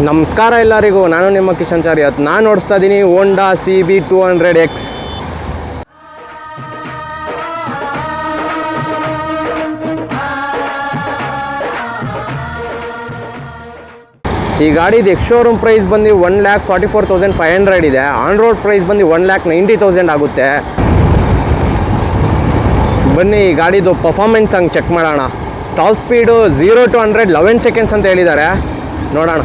ನಮಸ್ಕಾರ ಎಲ್ಲರಿಗೂ, ನಾನು ನಿಮ್ಮ ಕಿಶನ್ ಚಾರಿಯತ್. ನಾನು ಓಡಿಸ್ತಾ ಇದ್ದೀನಿ ಹೋಂಡಾ CB200X. ಈ ಗಾಡಿದು ಎಕ್ಸ್ ಶೋರೂಮ್ ಪ್ರೈಸ್ ಬಂದು 1,44,500 ಇದೆ. ಆನ್ ರೋಡ್ ಪ್ರೈಸ್ ಬಂದು 1,90,000 ಆಗುತ್ತೆ. ಬನ್ನಿ ಈ ಗಾಡಿದು ಪರ್ಫಾರ್ಮೆನ್ಸ್ ಹಂಗೆ ಚೆಕ್ ಮಾಡೋಣ. ಟಾಪ್ ಸ್ಪೀಡು 0 to 100 11 ಸೆಕೆಂಡ್ಸ್ ಅಂತ ಹೇಳಿದ್ದಾರೆ, ನೋಡೋಣ.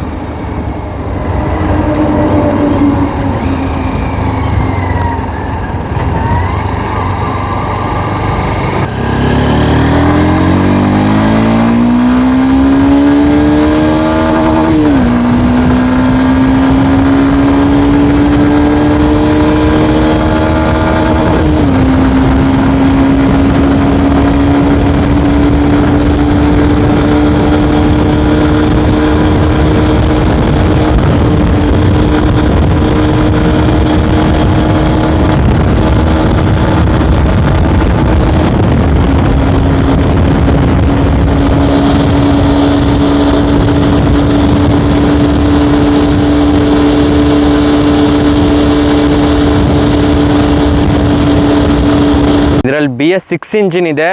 ಇದರಲ್ಲಿ BS6 ಇಂಜಿನ್ ಇದೆ,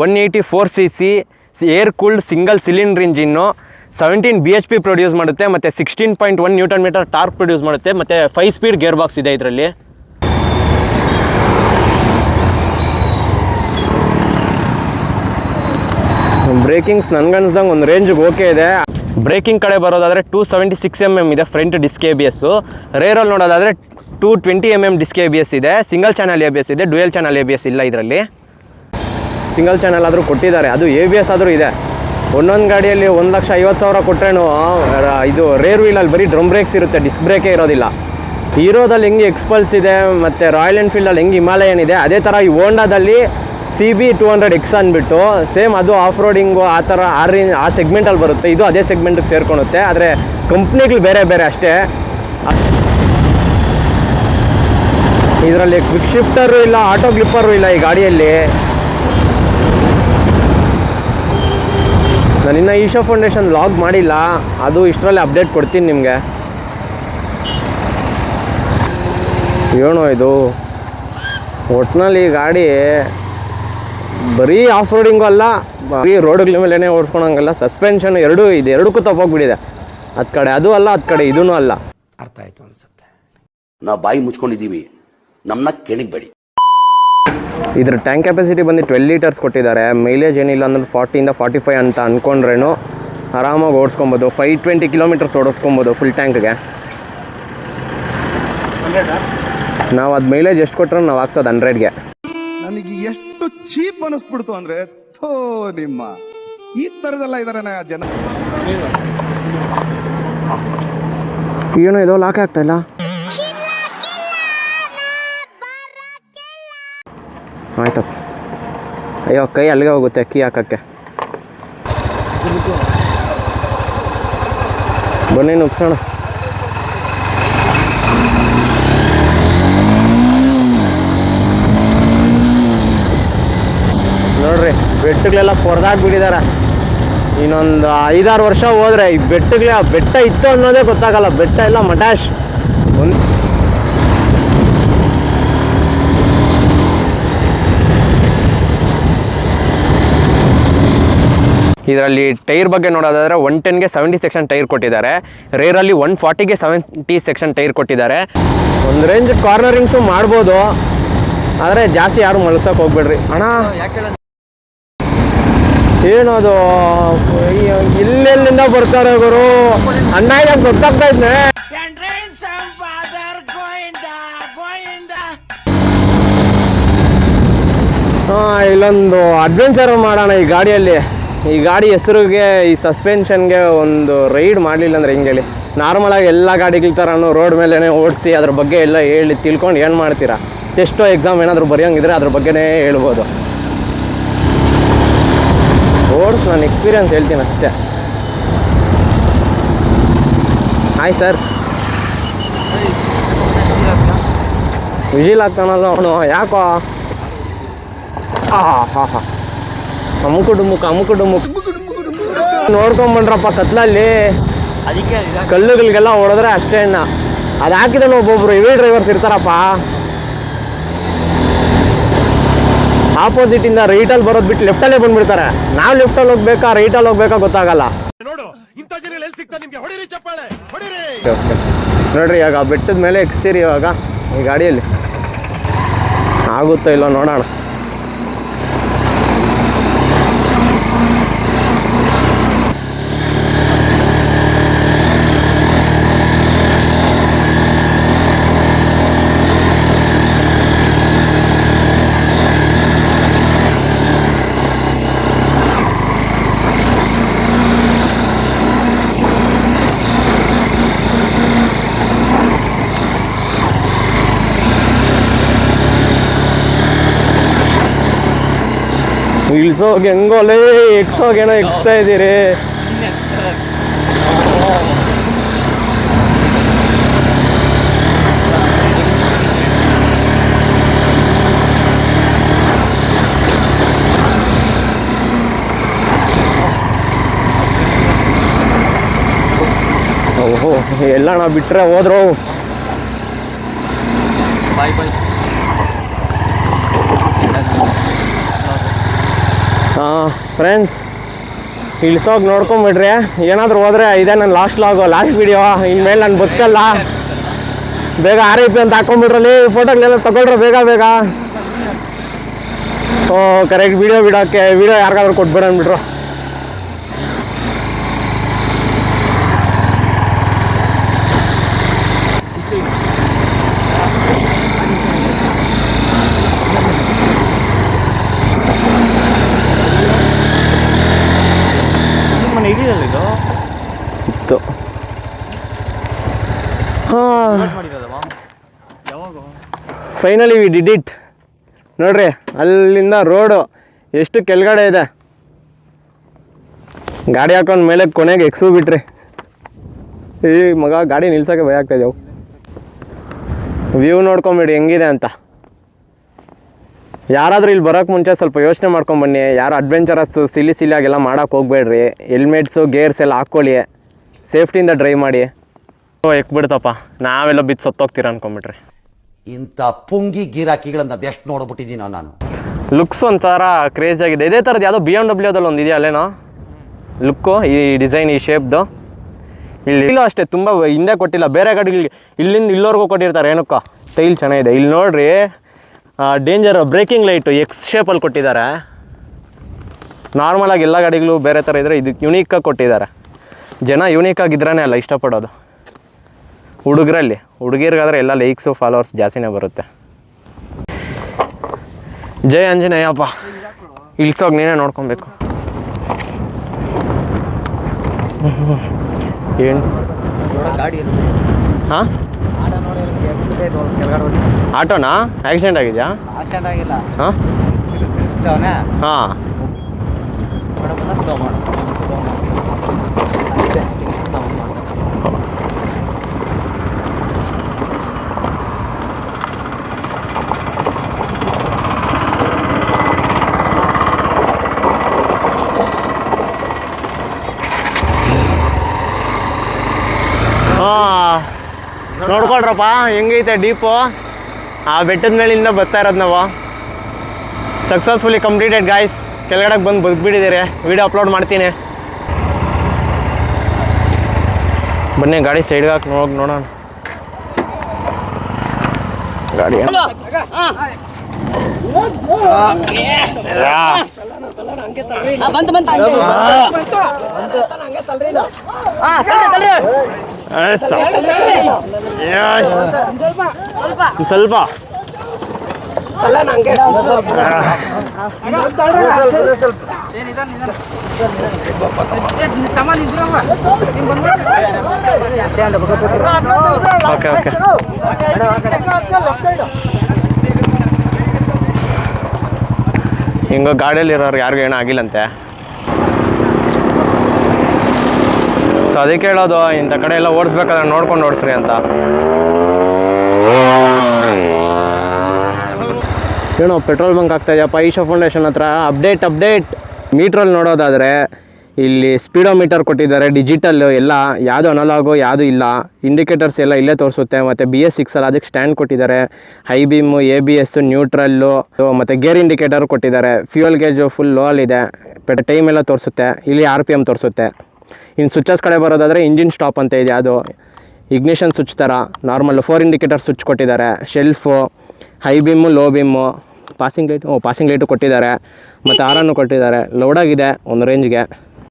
184cc air cooled single cylinder engine, 17 bhp produce ಮಾಡುತ್ತೆ, ಮತ್ತು 16.1 Nm ಟಾರ್ಕ್ ಪ್ರೊಡ್ಯೂಸ್ ಮಾಡುತ್ತೆ, ಮತ್ತು 5 ಸ್ಪೀಡ್ ಗೇರ್ ಬಾಕ್ಸ್ ಇದೆ ಇದರಲ್ಲಿ. ಬ್ರೇಕಿಂಗ್ಸ್ ನನಗನ್ಸ್ದಂಗೆ ಒಂದು ರೇಂಜಿಗೆ ಓಕೆ ಇದೆ. ಬ್ರೇಕಿಂಗ್ ಕಡೆ ಬರೋದಾದರೆ 276 mm ಇದೆ ಫ್ರಂಟ್ ಡಿಸ್ಕ್ ABS. ರೇರಲ್ಲಿ ನೋಡೋದಾದರೆ 220 mm ಡಿಸ್ಕ್ ABS ಇದೆ. ಸಿಂಗಲ್ ಚಾನಲ್ ABS ಇದೆ, ಡ್ಯುಯಲ್ ಚಾನಲ್ ABS ಇಲ್ಲ ಇದರಲ್ಲಿ. ಸಿಂಗಲ್ ಚಾನಲ್ ಆದರೂ ಕೊಟ್ಟಿದ್ದಾರೆ, ಅದು ABS ಆದರೂ ಇದೆ. ಒಂದೊಂದು ಗಾಡಿಯಲ್ಲಿ 1,50,000 ಕೊಟ್ಟರೇನು ಇದು ರೇರ್ ವೀಲಲ್ಲಿ ಬರೀ ಡ್ರಮ್ ಬ್ರೇಕ್ಸ್ ಇರುತ್ತೆ, ಡಿಸ್ಕ್ ಬ್ರೇಕೇ ಇರೋದಿಲ್ಲ. ಹೀರೋದಲ್ಲಿ ಹೆಂಗೆ ಎಕ್ಸ್ಪಲ್ಸ್ ಇದೆ, ಮತ್ತು ರಾಯಲ್ ಎನ್ಫೀಲ್ಡಲ್ಲಿ ಹೆಂಗೆ ಹಿಮಾಲಯನ್ ಇದೆ, ಅದೇ ಥರ ಈ ಹೋಂಡಾದಲ್ಲಿ CB200X ಅಂದ್ಬಿಟ್ಟು ಸೇಮ್ ಅದು ಆಫ್ ರೋಡಿಂಗು ಆ ಥರ ಆ ಸೆಗ್ಮೆಂಟಲ್ಲಿ ಬರುತ್ತೆ. ಇದು ಅದೇ ಸೆಗ್ಮೆಂಟಿಗೆ ಸೇರ್ಕೊಳುತ್ತೆ, ಆದರೆ ಕಂಪ್ನಿಗಳು ಬೇರೆ ಬೇರೆ ಅಷ್ಟೇ. ಇದರಲ್ಲಿ ಕ್ವಿಕ್ ಶಿಫ್ಟರು ಇಲ್ಲ, ಆಟೋ ಗ್ಲಿಪ್ಪರು ಇಲ್ಲ ಈ ಗಾಡಿಯಲ್ಲಿ. ನಾನಿನ್ನು ಈಶೋ ಫೌಂಡೇಶನ್ ಲಾಗ್ ಮಾಡಿಲ್ಲ, ಅದು ಇಷ್ಟರಲ್ಲಿ ಅಪ್ಡೇಟ್ ಕೊಡ್ತೀನಿ ನಿಮಗೆ. ಏನೋ ಇದು ಒಟ್ಟಿನಲ್ಲಿ ಈ ಗಾಡಿ ಬರೀ ಆಫ್ ರೋಡಿಂಗು ಅಲ್ಲ, ಬರೀ ರೋಡ್ಗಳ ಮೇಲೇ ಓಡಿಸ್ಕೊಳಂಗಲ್ಲ. ಸಸ್ಪೆನ್ಷನ್ ಎರಡೂ ಇದೆ, ಎರಡಕ್ಕೂ ತಪ್ಪೋಗ್ಬಿಟ್ಟಿದೆ. ಅದು ಕಡೆ ಅದು ಅಲ್ಲ, ಅದು ಕಡೆ ಇದೂ ಅಲ್ಲ. ಅರ್ಥ ಆಯ್ತು ಅನ್ಸುತ್ತೆ. ನಾವು ಬಾಯಿ ಮುಚ್ಕೊಂಡಿದ್ದೀವಿ, ನಮ್ಮನ್ನ ಕೆಣಿಬೇಡಿ. ಇದ್ರ ಟ್ಯಾಂಕ್ ಕೆಪಾಸಿಟಿ ಬಂದು 12 ಲೀಟರ್ಸ್ ಕೊಟ್ಟಿದ್ದಾರೆ. ಮೈಲೇಜ್ ಏನಿಲ್ಲ ಅಂದ್ರೆ 40 to 45 ಅಂತ ಅಂದ್ಕೊಂಡ್ರೇನು ಆರಾಮಾಗಿ ಓಡಿಸ್ಕೊಬೋದು. 520 ಕಿಲೋಮೀಟರ್ಸ್ ಓಡಿಸ್ಕೊಬೋದು ಫುಲ್ ಟ್ಯಾಂಕ್ಗೆ. ನಾವು ಅದು ಮೈಲೇಜ್ ಎಷ್ಟು ಕೊಟ್ಟರು ನಾವು ಹಾಕ್ಸೋದು 100ಗೆ. ನನಗೆ ಎಷ್ಟು ಚೀಪ್ ಅನಿಸ್ಬಿಡ್ತು ಅಂದ್ರೆ, ಥೋ ನಿಮ್ಮ ಈ ಥರದೆಲ್ಲ ಇದಾರೆ ಜನ. ಏನೋ ಇದು ಲಾಕ್ ಆಗ್ತಾ ಇಲ್ಲ. ಆಯ್ತಪ್ಪ, ಅಯ್ಯೋ ಕೈ ಅಲ್ಲಿಗೆ ಹೋಗುತ್ತೆ ಕೀ ಹಾಕೋಕ್ಕೆ. ಬನ್ನಿ ನುಗ್ಸೋಣ. ನೋಡ್ರಿ ಬೆಟ್ಟಗಳೆಲ್ಲ ಕೊರ್ದಾಡ್ಬಿಟ್ಟಿದ್ದಾರೆ. ಇನ್ನೊಂದು 5-6 ವರ್ಷ ಹೋದರೆ ಈ ಬೆಟ್ಟ ಇತ್ತು ಅನ್ನೋದೇ ಗೊತ್ತಾಗಲ್ಲ. ಬೆಟ್ಟ ಎಲ್ಲ ಮಟಾಶ್. ಇದರಲ್ಲಿ ಟೈರ್ ಬಗ್ಗೆ ನೋಡೋದಾದರೆ 110ಗೆ 70 ಸೆಕ್ಷನ್ ಟೈರ್ ಕೊಟ್ಟಿದ್ದಾರೆ. ರೇರಲ್ಲಿ 140ಗೆ 70 ಸೆಕ್ಷನ್ ಟೈರ್ ಕೊಟ್ಟಿದ್ದಾರೆ. ಒಂದು ರೇಂಜ್ ಕಾರ್ನರಿಂಗ್ಸು ಮಾಡ್ಬೋದು, ಆದರೆ ಜಾಸ್ತಿ ಯಾರು ಮಲಗ್ಸೋಕೆ ಹೋಗ್ಬೇಡ್ರಿ ಅಣ್ಣ. ಏನದು ಇಲ್ಲೆಲ್ಲಿಂದ ಬರ್ತಾರೆ ಗುರು, ಅಣ್ಣ ಇದಾಗ ಸೊತ್ತಾಗ್ತಾ ಇದ್ನೆ. ಇಲ್ಲೊಂದು ಅಡ್ವೆಂಚರ್ ಮಾಡೋಣ ಈ ಗಾಡಿಯಲ್ಲಿ. ಈ ಗಾಡಿ ಹೆಸರಿಗೆ, ಈ ಸಸ್ಪೆನ್ಷನ್ಗೆ ಒಂದು ರೈಡ್ ಮಾಡಲಿಲ್ಲ ಅಂದರೆ ಹಿಂಗೆ ಹೇಳಿ. ನಾರ್ಮಲಾಗಿ ಎಲ್ಲ ಗಾಡಿಗಳ ಥರನೂ ರೋಡ್ ಮೇಲೇ ಓಡಿಸಿ ಅದ್ರ ಬಗ್ಗೆ ಎಲ್ಲ ಹೇಳಿ ತಿಳ್ಕೊಂಡು ಏನು ಮಾಡ್ತೀರಾ? ಟೆಸ್ಟೋ ಎಕ್ಸಾಮ್ ಏನಾದರೂ ಬರೆಯೋಂಗಿದ್ರೆ ಅದ್ರ ಬಗ್ಗೆನೇ ಹೇಳ್ಬೋದು. ಓಡಿಸ್ ನಾನು ಎಕ್ಸ್ಪೀರಿಯನ್ಸ್ ಹೇಳ್ತೀನಿ ಅಷ್ಟೇ. Hi sir. ವಿಜಿಲ್ ಆಗ್ತಾನಲ್ಲ ಅವನು, ಯಾಕೋ? ಅಮುಕು ಡುಮುಕ್ ನೋಡ್ಕೊಂಬಂಡ್ರಪ್ಪ ಕತ್ಲಲ್ಲಿ. ಕಲ್ಲುಗಳಿಗೆಲ್ಲ ಹೊಡೆದ್ರೆ ಅಷ್ಟೇ ಅಣ್ಣ. ಅದು ಹಾಕಿದ್ರೆ ಒಬ್ಬೊಬ್ರು ಹೆವಿ ಡ್ರೈವರ್ಸ್ ಇರ್ತಾರಪ್ಪ, ಆಪೋಸಿಟಿಂದ ರೈಟಲ್ಲಿ ಬರೋದು ಬಿಟ್ಟು ಲೆಫ್ಟಲ್ಲೇ ಬಂದ್ಬಿಡ್ತಾರೆ. ನಾವು ಲೆಫ್ಟಲ್ಲಿ ಹೋಗ್ಬೇಕಾ ರೈಟಲ್ಲಿ ಹೋಗ್ಬೇಕಾ ಗೊತ್ತಾಗಲ್ಲ. ನೋಡ್ರಿ ಇವಾಗ ಬೆಟ್ಟದ ಮೇಲೆ ಎಕ್ಸ್ತೀರಿ ಇವಾಗ ಈ ಗಾಡಿಯಲ್ಲಿ, ಆಗುತ್ತೋ ಇಲ್ಲೋ ನೋಡೋಣ. ಇಳ್ಸೋಗಿ ಹೆಂಗೋಲೇ ಎಕ್ಸೋಗೇನೋ ಎಕ್ಸ್ತಾ ಇದ್ದೀರಿ. ಓಹೋ ಎಲ್ಲಣ್ಣ ಬಿಟ್ರೆ ಹೋದ್ರು. ಬಾಯ್ ಬಾಯ್. ಫ್ರೆಂಡ್ಸ್ ಇಳ್ಸೋಗಿ ನೋಡ್ಕೊಂಬಿಡ್ರಿ, ಏನಾದರೂ ಹೋದರೆ ಇದೇ ನನ್ನ ಲಾಸ್ಟ್ ವಿಡಿಯೋ. ಇನ್ಮೇಲೆ ನಾನು ಬದುಕಲ್ಲ. ಬೇಗ RIP ಅಂತ ಹಾಕೊಂಡ್ಬಿಡ್ರಲ್ಲಿ, ಫೋಟೋಗಳೆಲ್ಲ ತಗೊಳ್ರೆ ಬೇಗ. ಓ ಕರೆಕ್ಟ್ ವಿಡಿಯೋ ಬಿಡೋಕ್ಕೆ ವಿಡಿಯೋ ಯಾರಿಗಾದ್ರೂ ಕೊಟ್ಬಿಡನ್ಬಿಟ್ರು. ಇತ್ತು ಫೈನಲಿ ವಿ ಡಿಡ್ ಇಟ್. ನೋಡ್ರಿ ಅಲ್ಲಿಂದ ರೋಡು ಎಷ್ಟು ಕೆಳಗಡೆ ಇದೆ. ಗಾಡಿ ಹಾಕೊಂಡು ಮೇಲೆ ಕೊನೆಗೆ ಎಕ್ಸು ಬಿಟ್ರಿ. ಈ ಮಗ ಗಾಡಿ ನಿಲ್ಸೋಕ್ಕೆ ಭಯ ಆಗ್ತಾ ಇದ್ದೆವು. ವ್ಯೂ ನೋಡ್ಕೊಂಬಿಡಿ ಹೆಂಗಿದೆ ಅಂತ. ಯಾರಾದರೂ ಇಲ್ಲಿ ಬರೋಕ್ಕೆ ಮುಂಚೆ ಸ್ವಲ್ಪ ಯೋಚನೆ ಮಾಡ್ಕೊಂಬನ್ನಿ. ಯಾರು ಅಡ್ವೆಂಚರಸ್ ಸಿಲಿಯಾಗೆಲ್ಲ ಮಾಡೋಕ್ಕೆ ಹೋಗ್ಬೇಡ್ರಿ. ಹೆಲ್ಮೆಟ್ಸು ಗೇರ್ಸ್ ಎಲ್ಲ ಹಾಕ್ಕೊಳ್ಳಿ, ಸೇಫ್ಟಿಯಿಂದ ಡ್ರೈವ್ ಮಾಡಿ. ಎಕ್ಬಿಡ್ತಪ್ಪ, ನಾವೆಲ್ಲ ಬಿದ್ದು ಸತ್ತೋಗ್ತೀರ ಅನ್ಕೊಂಬಿಟ್ರಿ. ಇಂಥ ಪುಂಗಿ ಗಿರಾಕಿಗಳನ್ನ ಅದೆಷ್ಟು ನೋಡ್ಬಿಟ್ಟಿದ್ದೀನೋ ನಾನು. ಲುಕ್ಸ್ ಒಂಥರ ಕ್ರೇಜ್ ಆಗಿದೆ. ಇದೇ ಥರದ್ದು ಯಾವುದೋ BMW ಒಂದು ಇದೆಯಾ ಅಲ್ಲೇನೋ ಲುಕ್ಕು, ಈ ಡಿಸೈನ್, ಈ ಶೇಪ್ದು. ಇಲ್ಲೂ ಅಷ್ಟೇ ತುಂಬ ಹಿಂದೆ ಕೊಟ್ಟಿಲ್ಲ, ಬೇರೆ ಗಾಡಿಗಳಿಗೆ ಇಲ್ಲಿಂದ ಇಲ್ಲವರೆಗೂ ಕೊಟ್ಟಿರ್ತಾರೆ. ಏನಕ್ಕೋ ಸ್ಟೈಲ್ ಚೆನ್ನಾಗಿದೆ. ಇಲ್ಲಿ ನೋಡ್ರಿ ಡೇಂಜರ್ ಬ್ರೇಕಿಂಗ್ ಲೈಟು ಎಕ್ಸ್ ಶೇಪಲ್ಲಿ ಕೊಟ್ಟಿದ್ದಾರೆ. ನಾರ್ಮಲಾಗಿ ಎಲ್ಲ ಗಾಡಿಗಳು ಬೇರೆ ಥರ ಇದ್ದರೆ ಇದು ಯುನೀಕಾಗಿ ಕೊಟ್ಟಿದ್ದಾರೆ. ಜನ ಯುನೀಕಾಗಿದ್ರೇ ಅಲ್ಲ ಇಷ್ಟಪಡೋದು. ಹುಡುಗಿರ್ಗಾದ್ರೆ ಎಲ್ಲ ಲೈಕ್ಸು ಫಾಲೋವರ್ಸ್ ಜಾಸ್ತಿನೇ ಬರುತ್ತೆ. ಜೈ ಆಂಜನೇಯಪ್ಪ. ಇಳ್ಸೋಗಿ ನೀನೇ ನೋಡ್ಕೊಬೇಕು. ಏನು ಹಾಂ ಆಟೋನಾ ಆಕ್ಸಿಡೆಂಟ್ ಆಗಿದೆಯಾ? ಹಾಂ ಹಾಂ ನೋಡ್ಕೊಳ್ರಪ್ಪ ಹೆಂಗೈತೆ ಡೀಪು. ಆ ಬೆಟ್ಟದ ಮೇಲಿಂದ ಬರ್ತಾ ಇರೋದು ನಾವು. Successfully completed guys. ಕೆಳಗಡೆಗೆ ಬಂದು ಬದುಕ್ಬಿಟ್ಟಿದ್ದೀರಿ. ವಿಡಿಯೋ ಅಪ್ಲೋಡ್ ಮಾಡ್ತೀನಿ. ಬನ್ನಿ ಗಾಡಿ ಸೈಡ್ಗೆ ಹಾಕಿ ನೋಡೋಣ. ಗಾಡಿ ಸ್ವಲ್ಪ ಓಕೆ ಓಕೆ. ಹಿಂಗೋ ಗಾಡಿಯಲ್ಲಿರೋರು ಯಾರಿಗೂ ಏನೂ ಆಗಿಲ್ಲಂತೆ. ಸೊ ಅದಕ್ಕೆ ಹೇಳೋದು ಇಂಥ ಕಡೆ ಎಲ್ಲ ಓಡಿಸ್ಬೇಕಾದ್ರೆ ನೋಡ್ಕೊಂಡು ಓಡಿಸ್ರಿ ಅಂತ. ಏನೋ ಪೆಟ್ರೋಲ್ ಬಂಕ್ ಆಗ್ತಾಯಿದೆಯಪ್ಪ ಈಶಾ ಫೌಂಡೇಶನ್ ಹತ್ರ. ಅಪ್ಡೇಟ್ ಮೀಟ್ರಲ್ಲಿ ನೋಡೋದಾದರೆ ಇಲ್ಲಿ ಸ್ಪೀಡೋಮೀಟರ್ ಕೊಟ್ಟಿದ್ದಾರೆ, ಡಿಜಿಟಲ್ ಎಲ್ಲ, ಯಾವುದು ಅನಲಾಗು ಯಾವುದು ಇಲ್ಲ, ಇಂಡಿಕೇಟರ್ಸ್ ಎಲ್ಲ ಇಲ್ಲೇ ತೋರಿಸುತ್ತೆ. ಮತ್ತು BS6 ಅಲ್ಲಿ ಅದಕ್ಕೆ ಸ್ಟ್ಯಾಂಡ್ ಕೊಟ್ಟಿದ್ದಾರೆ, ಹೈ ಬೀಮು, ABS, ನ್ಯೂಟ್ರಲ್ಲು ಮತ್ತು ಗೇರ್ ಇಂಡಿಕೇಟರ್ ಕೊಟ್ಟಿದ್ದಾರೆ. ಫ್ಯೂಯಲ್ ಗೇಜು ಫುಲ್ ಲೋ ಅಲ್ಲಿದೆ, ಟೈಮ್ ಎಲ್ಲ ತೋರಿಸುತ್ತೆ. ಇಲ್ಲಿ RPM ತೋರಿಸುತ್ತೆ. ಇನ್ನು ಸ್ವಿಚಸ್ ಕಡೆ ಬರೋದಾದರೆ ಇಂಜಿನ್ ಸ್ಟಾಪ್ ಅಂತ ಇದೆ, ಅದು ಇಗ್ನಿಷನ್ ಸ್ವಿಚ್ ಥರ ನಾರ್ಮಲ್ 4 ಇಂಡಿಕೇಟರ್ ಸ್ವಿಚ್ ಕೊಟ್ಟಿದ್ದಾರೆ. Shelf, high beam, low beam, passing light ಕೊಟ್ಟಿದ್ದಾರೆ. ಮತ್ತು ಆರನ್ನು ಕೊಟ್ಟಿದ್ದಾರೆ. ಲೌಡಾಗಿದೆ ಒಂದು ರೇಂಜ್ಗೆ.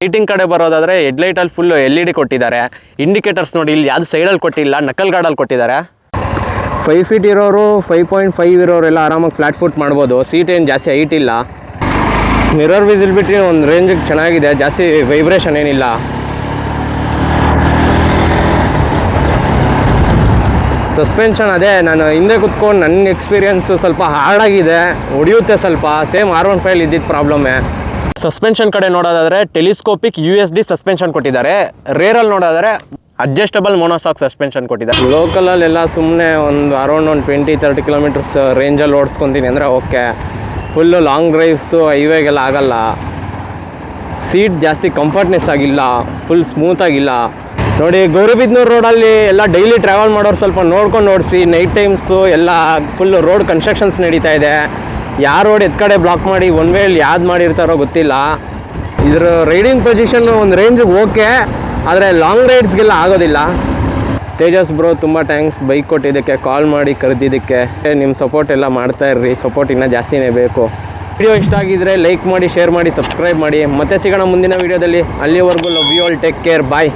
ಲೈಟಿಂಗ್ ಕಡೆ ಬರೋದಾದರೆ ಹೆಡ್ಲೈಟಲ್ಲಿ ಫುಲ್ಲು LED ಕೊಟ್ಟಿದ್ದಾರೆ. ಇಂಡಿಕೇಟರ್ಸ್ ನೋಡಿ, ಇಲ್ಲಿ ಯಾವುದು ಸೈಡಲ್ಲಿ ಕೊಟ್ಟಿಲ್ಲ, ನಕಲ್ ಗಾರ್ಡಲ್ಲಿ ಕೊಟ್ಟಿದ್ದಾರೆ. 5 ಫೀಟ್ ಇರೋರು, 5.5 ಇರೋರೆಲ್ಲ ಆರಾಮಾಗಿ ಫ್ಲಾಟ್ ಫುಟ್ ಮಾಡ್ಬೋದು. ಸೀಟ್ ಏನು ಜಾಸ್ತಿ ಹೈಟ್ ಇಲ್ಲ. ಮಿರರ್ ವಿಸಿಬಿಲಿಟಿ ಒಂದು ರೇಂಜಿಗೆ ಚೆನ್ನಾಗಿದೆ, ಜಾಸ್ತಿ ವೈಬ್ರೇಷನ್ ಏನಿಲ್ಲ. ಸಸ್ಪೆನ್ಷನ್ ಅದೇ ನಾನು ಹಿಂದೆ ಕುತ್ಕೊಂಡು ನನ್ನ ಎಕ್ಸ್ಪೀರಿಯನ್ಸು ಸ್ವಲ್ಪ ಹಾರ್ಡಾಗಿದೆ, ಹೊಡೆಯುತ್ತೆ ಸ್ವಲ್ಪ. ಸೇಮ್ R15 ಇದ್ದಿದ್ದು ಪ್ರಾಬ್ಲಮ್ಮೇ. ಸಸ್ಪೆನ್ಷನ್ ಕಡೆ ನೋಡೋದಾದರೆ ಟೆಲಿಸ್ಕೋಪಿಕ್ USD ಸಸ್ಪೆನ್ಷನ್ ಕೊಟ್ಟಿದ್ದಾರೆ. ರೇರಲ್ಲಿ ನೋಡೋದಾದರೆ ಅಡ್ಜಸ್ಟಬಲ್ ಮೊನೋಸಾಕ್ ಸಸ್ಪೆನ್ಷನ್ ಕೊಟ್ಟಿದ್ದಾರೆ. ಲೋಕಲಲ್ಲೆಲ್ಲ ಸುಮ್ಮನೆ ಒಂದು ಅರೌಂಡ್ ಒಂದು 20-30 ಕಿಲೋಮೀಟರ್ಸ್ ರೇಂಜಲ್ಲಿ ಓಡಿಸ್ಕೊತೀನಿ ಅಂದರೆ ಓಕೆ. ಫುಲ್ಲು ಲಾಂಗ್ ಡ್ರೈವ್ಸು ಹೈವೇಗೆಲ್ಲ ಆಗಲ್ಲ. ಸೀಟ್ ಜಾಸ್ತಿ ಕಂಫರ್ಟ್ನೆಸ್ ಆಗಿಲ್ಲ, ಫುಲ್ ಸ್ಮೂತಾಗಿಲ್ಲ. ನೋಡಿ, ಗೌರಿಬಿದನೂರು ರೋಡಲ್ಲಿ ಎಲ್ಲ ಡೈಲಿ ಟ್ರಾವೆಲ್ ಮಾಡೋರು ಸ್ವಲ್ಪ ನೋಡ್ಕೊಂಡು ಓಡಿಸಿ. ನೈಟ್ ಟೈಮ್ಸು ಎಲ್ಲ ಫುಲ್ಲು ರೋಡ್ ಕನ್ಸ್ಟ್ರಕ್ಷನ್ಸ್ ನಡೀತಾ ಇದೆ. ಯಾವ ರೋಡ್ ಕಡೆ ಬ್ಲಾಕ್ ಮಾಡಿ ಒನ್ ವೇಲಿ ಯಾವ್ದು ಮಾಡಿರ್ತಾರೋ ಗೊತ್ತಿಲ್ಲ. ಇದ್ರ ರೈಡಿಂಗ್ ಪೊಸಿಷನ್ನು ಒಂದು ರೇಂಜಿಗೆ ಓಕೆ, ಆದರೆ ಲಾಂಗ್ ರೈಡ್ಸ್ಗೆಲ್ಲ ಆಗೋದಿಲ್ಲ. ತೇಜಸ್ ಬ್ರೋ ತುಂಬ ಥ್ಯಾಂಕ್ಸ್ ಬೈಕ್ ಕೊಟ್ಟಿದ್ದಕ್ಕೆ, ಕಾಲ್ ಮಾಡಿ ಕರೆದಿದ್ದಕ್ಕೆ. ನಿಮ್ಮ ಸಪೋರ್ಟ್ ಎಲ್ಲ ಮಾಡ್ತಾಯಿರ್ರಿ, ಸಪೋರ್ಟ್ ಇನ್ನೂ ಜಾಸ್ತಿನೇ ಬೇಕು. ವಿಡಿಯೋ ಇಷ್ಟ ಆಗಿದ್ದರೆ ಲೈಕ್ ಮಾಡಿ, ಶೇರ್ ಮಾಡಿ, ಸಬ್ಸ್ಕ್ರೈಬ್ ಮಾಡಿ. ಮತ್ತೆ ಸಿಗೋಣ ಮುಂದಿನ ವೀಡಿಯೋದಲ್ಲಿ. ಅಲ್ಲಿವರೆಗೂ love you all, take care, bye.